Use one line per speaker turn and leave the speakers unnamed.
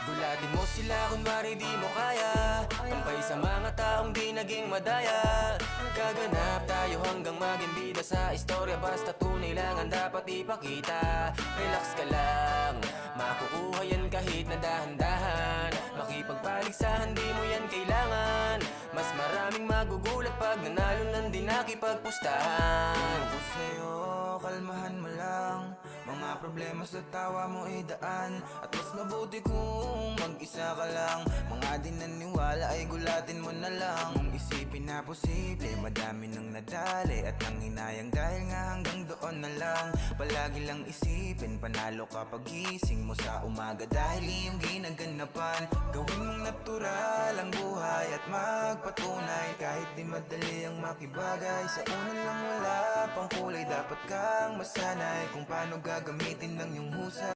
Gulatin mo sila kunwari di mo kaya, tampay sa mga taong di naging madaya. Gaganap tayo hanggang maging bida sa istorya, basta tunay lang ang dapat ipakita. Relax ka lang, makukuha yan kahit na dahan-dahan. Makipagpaligsahan di mo yan kailangan. Mas maraming magugulat pag nanalo nang di nakipagpustahan.
Ako sa'yo, kalmahan mo lang. Mga problema sa tawa mo idaan. At mas mabuti kung mag-isa ka lang. Mga di naniwala ay gulatin mo na lang. Kung isipin na posible, madami nang nadali at nang hinayang dahil nga hanggang doon na lang. Palagi lang isipin, panalo ka pagising mo sa umaga dahil iyong ginaganapan. Gawin mong natural ang buhay at magpatunay. Kahit di madali ang makibagay, sa una lang wala pang kulay. Dapat kang masanay kung paano gagamitin ng iyong husay.